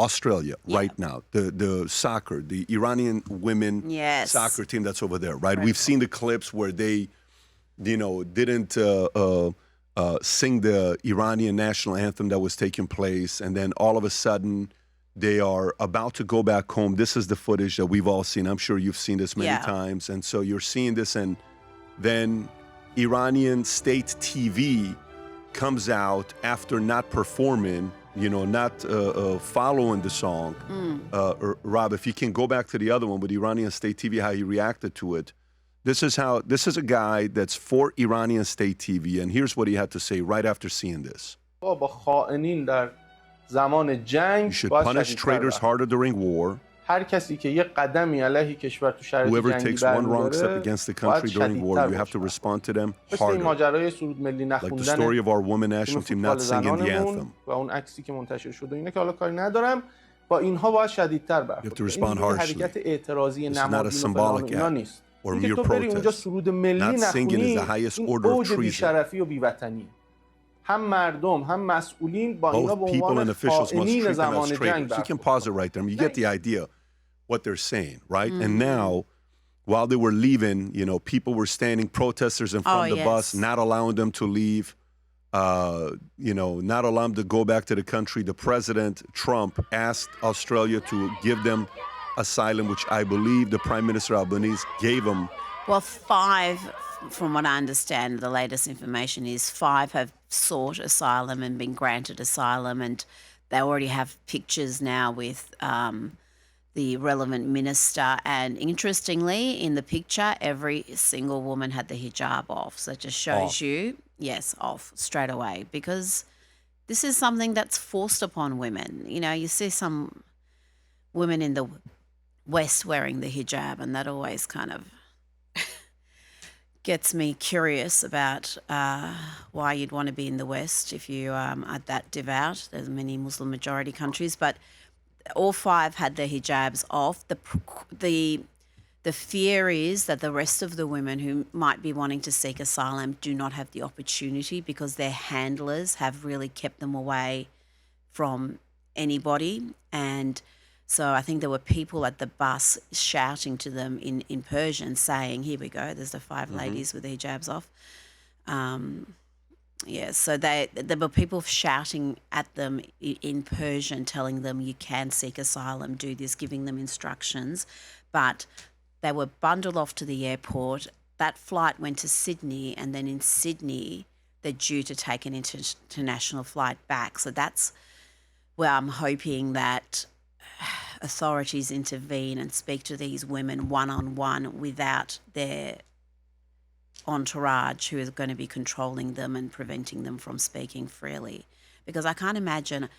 Australia right now, the soccer, the Iranian women soccer team that's over there, right? We've seen the clips where they, didn't sing the Iranian national anthem that was taking place, and then all of a sudden they are about to go back home. This is the footage that we've all seen. I'm sure you've seen this many times, and so you're seeing this, and then Iranian state TV comes out after not performing, not following the song. Rob, if you can go back to the other one with Iranian state TV, how he reacted to it. This is a guy that's for Iranian state TV, and here's what he had to say right after seeing this. You should punish traitors harder during war. Whoever takes one wrong step against the country during war, you have to respond to them harder. Like the story of our women national team not singing the anthem. You have to respond harshly. It's not a symbolic act or mere protest. Not singing is the highest order of treason. Both people and officials must treat them as traitors. You can pause it right there. You get the idea what they're saying, right? And now, while they were leaving, people were standing, protesters in front of the bus, not allowing them to leave, not allowing them to go back to the country. The president, Trump, asked Australia to give them asylum, which I believe the Prime Minister Albanese gave them. Well, 5, from what I understand, the latest information is 5 have sought asylum and been granted asylum, and they already have pictures now with the relevant minister. And interestingly, in the picture, every single woman had the hijab off. So it just shows you, off straight away, because this is something that's forced upon women. You see some women in the West wearing the hijab, and that always kind of gets me curious about why you'd want to be in the West if you are that devout. There's many Muslim majority countries, but all 5 had their hijabs off. The fear is that the rest of the women who might be wanting to seek asylum do not have the opportunity because their handlers have really kept them away from anybody. And so I think there were people at the bus shouting to them in Persian, saying, here we go, there's the 5 ladies with the hijabs off. So there were people shouting at them in Persian, telling them you can seek asylum, do this, giving them instructions. But they were bundled off to the airport. That flight went to Sydney, and then in Sydney they're due to take an international flight back. So that's where I'm hoping that authorities intervene and speak to these women one-on-one without their entourage who is going to be controlling them and preventing them from speaking freely. Because I can't imagine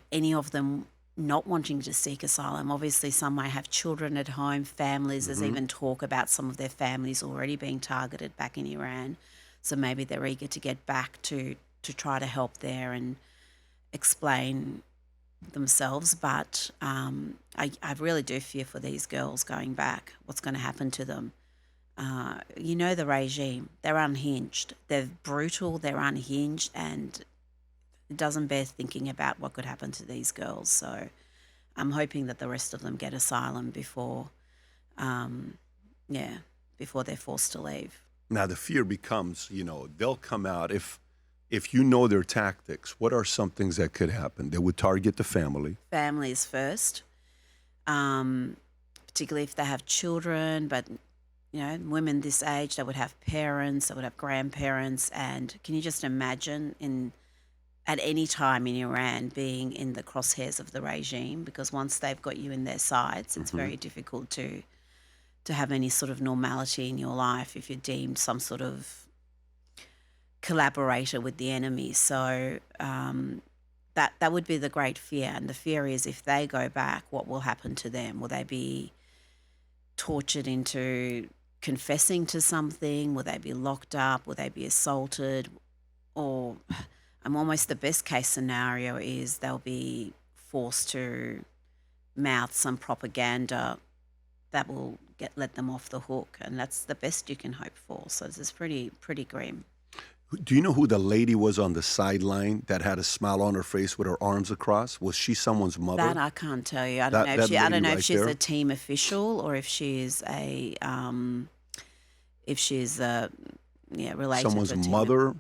any of them not wanting to seek asylum. Obviously, some might have children at home, families. There's even talk about some of their families already being targeted back in Iran. So maybe they're eager to get back to try to help there and explain themselves. But I really do fear for these girls going back, what's going to happen to them. The regime, they're unhinged. They're brutal, they're unhinged, and it doesn't bear thinking about what could happen to these girls. So I'm hoping that the rest of them get asylum before they're forced to leave. Now the fear becomes, they'll come out if you know their tactics. What are some things that could happen? They would target the family. Families first, particularly if they have children, but women this age, they would have parents, they would have grandparents. And can you just imagine at any time in Iran being in the crosshairs of the regime? Because once they've got you in their sights, it's very difficult to have any sort of normality in your life if you're deemed some sort of collaborator with the enemy. So that would be the great fear. And the fear is if they go back, what will happen to them? Will they be tortured into confessing to something? Will they be locked up? Will they be assaulted? Or almost the best case scenario is they'll be forced to mouth some propaganda that will let them off the hook, and that's the best you can hope for. So this is pretty grim. Do you know who the lady was on the sideline that had a smile on her face with her arms across? Was she someone's mother? That I can't tell you. I don't know if I don't know if she's a team official or if she's a related someone's to a mother.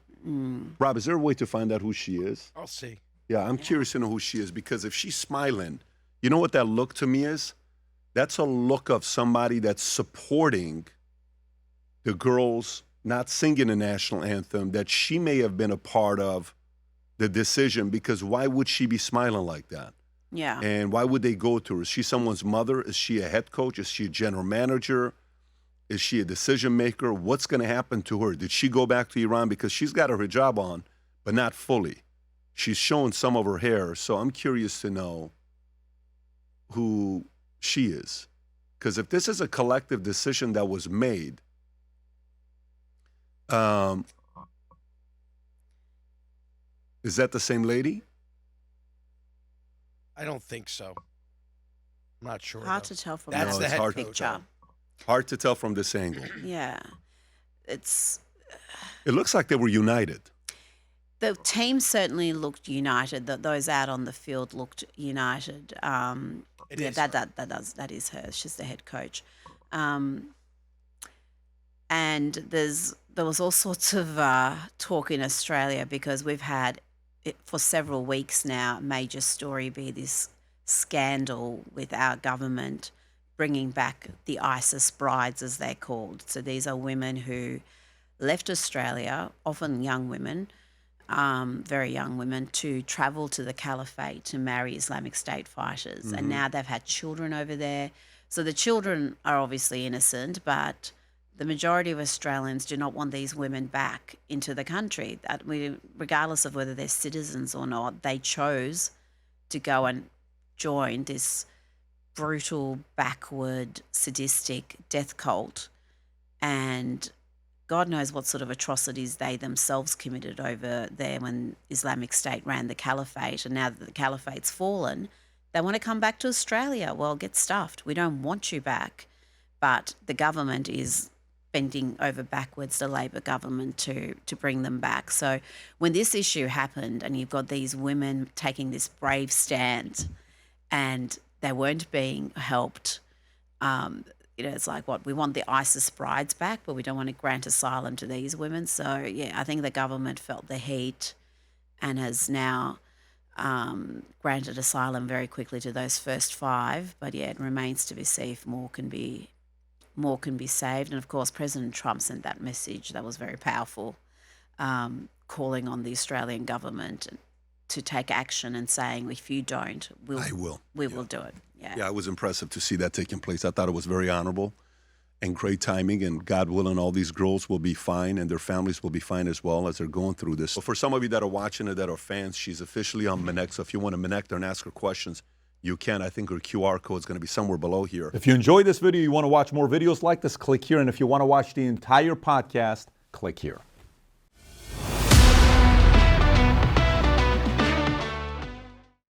Rob, is there a way to find out who she is? I'll see. Yeah, I'm curious to know who she is, because if she's smiling, you know what that look to me is? That's a look of somebody that's supporting the girls not singing the national anthem, that she may have been a part of the decision, because why would she be smiling like that? Yeah. And why would they go to her? Is she someone's mother? Is she a head coach? Is she a general manager? Is she a decision maker? What's going to happen to her? Did she go back to Iran? Because she's got her hijab on, but not fully. She's showing some of her hair. So I'm curious to know who she is. Because if this is a collective decision that was made, is that the same lady? I don't think so. I'm not sure. Hard though. to tell from That's that the head picture. Hard to tell from this angle. Yeah. It looks like they were united. The team certainly looked united. Those out on the field looked united. That is her. She's the head coach. And there was all sorts of talk in Australia, because we've had it for several weeks now, a major story be this scandal with our government bringing back the ISIS brides, as they're called. So these are women who left Australia, often young women, very young women, to travel to the caliphate to marry Islamic State fighters. Mm-hmm. And now they've had children over there. So the children are obviously innocent, but the majority of Australians do not want these women back into the country. Regardless of whether they're citizens or not, they chose to go and join this brutal, backward, sadistic death cult. And God knows what sort of atrocities they themselves committed over there when Islamic State ran the caliphate. And now that the caliphate's fallen, they want to come back to Australia. Well, get stuffed. We don't want you back. But the government is bending over backwards, the Labor government, to bring them back. So when this issue happened and you've got these women taking this brave stand and they weren't being helped, it's like, what, we want the ISIS brides back, but we don't want to grant asylum to these women. So, yeah, I think the government felt the heat and has now granted asylum very quickly to those first 5. But, yeah, it remains to be seen if more can be saved. And, of course, President Trump sent that message that was very powerful, calling on the Australian government to take action and saying, if you don't, we will do it. Yeah, it was impressive to see that taking place. I thought it was very honorable and great timing, and God willing, all these girls will be fine and their families will be fine as well as they're going through this. So for some of you that are watching it, that are fans, she's officially on Connect. So if you want to connect her and ask her questions, you can. I think her QR code is going to be somewhere below here. If you enjoyed this video, you want to watch more videos like this, click here. And if you want to watch the entire podcast, click here.